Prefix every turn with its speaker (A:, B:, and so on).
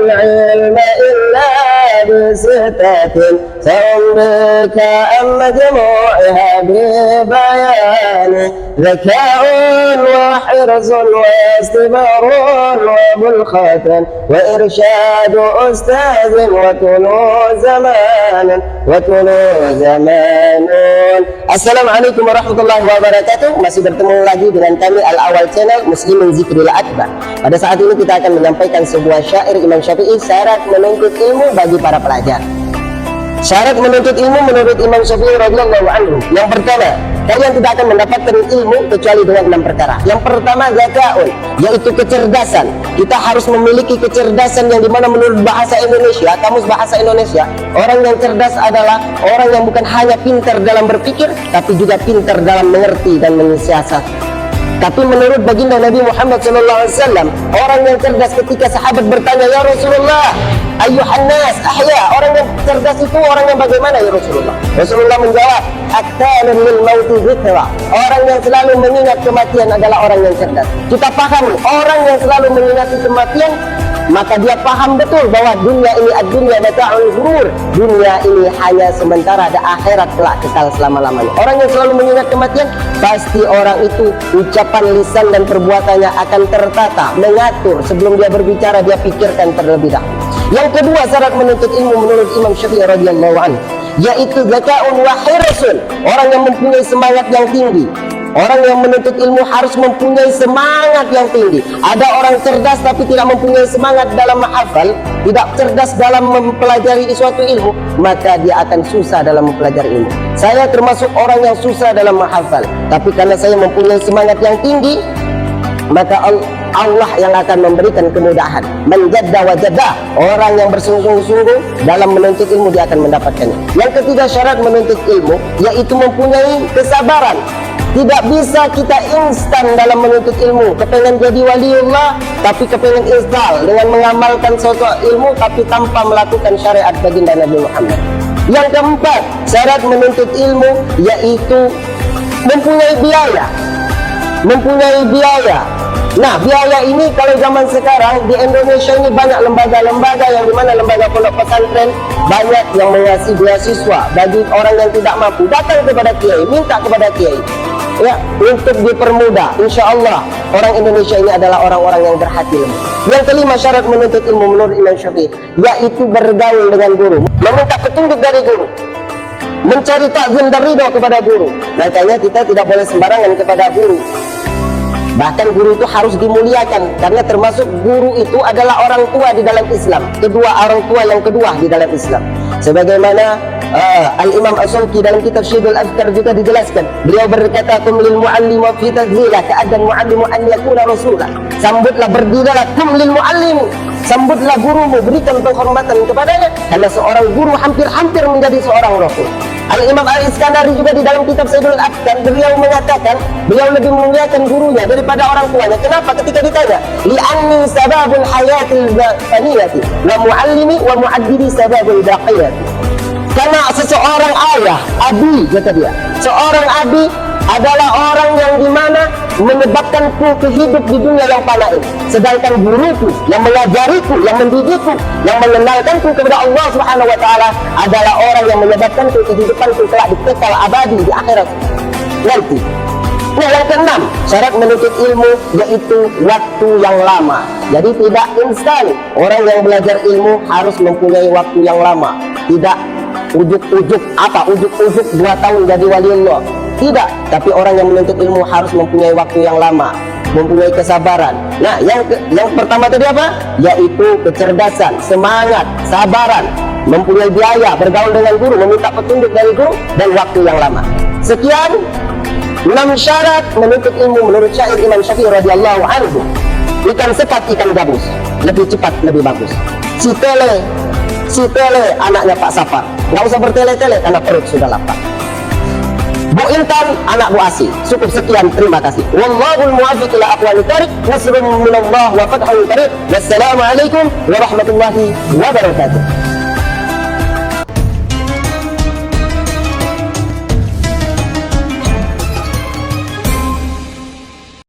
A: العلم إلا بستة سأنبئك عن مجموعها ببيان ذكاء وحرص واستبار وبلخة وإرشاد أستاذ وطول زمان. Assalamualaikum warahmatullahi wabarakatuh. Masih bertemu lagi dengan kami Al-Awal Channel Muslimin Zikril Akbar. Pada saat ini kita akan menyampaikan sebuah syair Imam Syafi'i, syarat menuntut ilmu bagi para pelajar. Syarat menuntut ilmu menurut Imam Syafi'i radhiyallahu anhu, yang pertama, kalian tidak akan mendapatkan ilmu kecuali dengan 6 perkara. Yang pertama, zakaun, yaitu kecerdasan. Kita harus memiliki kecerdasan yang dimana menurut bahasa Indonesia, kamus bahasa Indonesia, orang yang cerdas adalah orang yang bukan hanya pintar dalam berpikir, tapi juga pintar dalam mengerti dan menyiasat. Tapi menurut baginda Nabi Muhammad SAW, orang yang cerdas, ketika sahabat bertanya, ya Rasulullah, ayyuhan nas ahya, orang yang cerdas itu orang yang bagaimana ya Rasulullah? Rasulullah menjawab, aktsarun lil mauti dzikra, orang yang selalu mengingat kematian adalah orang yang cerdas. Kita paham, orang yang selalu mengingat kematian, maka dia paham betul bahwa dunia ini ad-dunya mata'ul ghurur, dunia ini hanya sementara, ada akhirat kelak kekal selama-lamanya. Orang yang selalu mengingat kematian, pasti orang itu ucapan lisan dan perbuatannya akan tertata, mengatur. Sebelum dia berbicara, dia pikirkan terlebih dahulu. Yang kedua, syarat menuntut ilmu menurut Imam Syafi'i radhiyallahu anhu, yaitu zakaun wa hirsun, orang yang mempunyai semangat yang tinggi. Orang yang menuntut ilmu harus mempunyai semangat yang tinggi. Ada orang cerdas tapi tidak mempunyai semangat dalam menghafal, tidak cerdas dalam mempelajari suatu ilmu, maka dia akan susah dalam mempelajari ilmu. Saya termasuk orang yang susah dalam menghafal, tapi karena saya mempunyai semangat yang tinggi, maka Allah yang akan memberikan kemudahan. Menjadda wajadda, orang yang bersungguh-sungguh dalam menuntut ilmu, dia akan mendapatkannya. Yang ketiga, syarat menuntut ilmu yaitu mempunyai kesabaran. Tidak bisa kita instan dalam menuntut ilmu. Kepengen jadi waliullah, tapi kepengen instal dengan mengamalkan suatu ilmu, tapi tanpa melakukan syariat baginda Nabi Muhammad. Yang keempat, syarat menuntut ilmu yaitu mempunyai biaya. Nah, biaya ini kalau zaman sekarang di Indonesia ini banyak lembaga-lembaga yang dimana lembaga pondok pesantren banyak yang mengasih beasiswa bagi orang yang tidak mampu. Datang kepada kiai, minta kepada kiai, ya, untuk dipermudah. Insya Allah orang Indonesia ini adalah orang-orang yang berhati lembut. Yang kelima, syarat menuntut ilmu menurut Imam Syafi'i yaitu bergaul dengan guru, meminta petunjuk dari guru, mencari takzim dan ridho kepada guru. Makanya kita tidak boleh sembarangan kepada guru. Bahkan guru itu harus dimuliakan, karena termasuk guru itu adalah orang tua di dalam Islam, orang tua yang kedua di dalam Islam. Sebagaimana Al-Imam As-Sawqi dalam kitab Syidul Afkar juga dijelaskan, beliau berkata, kum lil muallim wa fi tadhila ka'adan muallimu an yakuna rasulah. Sambutlah, berdirilah, kum lil muallim, sambutlah gurumu, berikan penghormatan kepadanya, karena seorang guru hampir-hampir menjadi seorang rasul. Al-Imam Al-Iskandari juga di dalam kitab Syidul Afkar, beliau mengatakan, beliau lebih memuliakan gurunya daripada orang tuanya. Kenapa? Ketika ditanya, li'anni sababul hayatil faniyati wa muallimi wa mu'addibi sababul baqiyati. Karena seseorang ayah, abi, kata dia, seorang abi adalah orang yang dimana menyebabkanku ke hidup di dunia yang fana ini. Sedangkan guruku yang mengajariku, yang mendidikku, yang mengenalkanku kepada Allah Subhanahu wa taala adalah orang yang menyebabkanku kehidupanku kelak di kekal abadi di akhirat nanti. Nah, yang keenam, syarat menuntut ilmu yaitu waktu yang lama. Jadi tidak instan. Orang yang belajar ilmu harus mempunyai waktu yang lama. Tidak ujuk-ujuk 2 tahun jadi waliullah. Tidak, tapi orang yang menuntut ilmu harus mempunyai waktu yang lama, mempunyai kesabaran. Nah, yang pertama tadi apa? Yaitu kecerdasan, semangat, sabaran, mempunyai biaya, bergaul dengan guru, meminta petunjuk dari guru, dan waktu yang lama. Sekian 6 syarat menuntut ilmu menurut syair Imam Syafi'i radhiyallahu anhu. Ikan sepat, ikan gabus, lebih cepat, lebih bagus. Si tele anaknya Pak Safar, nggak usah bertele-tele karena perut sudah lapar. Bu Intan, anak Bu Asi. Cukup sekian, terima kasih. Wallahul muwaffiq ila aqwamit thariq, nasrun minallah wa fathun qarib. Wassalamualaikum warahmatullahi wabarakatuh.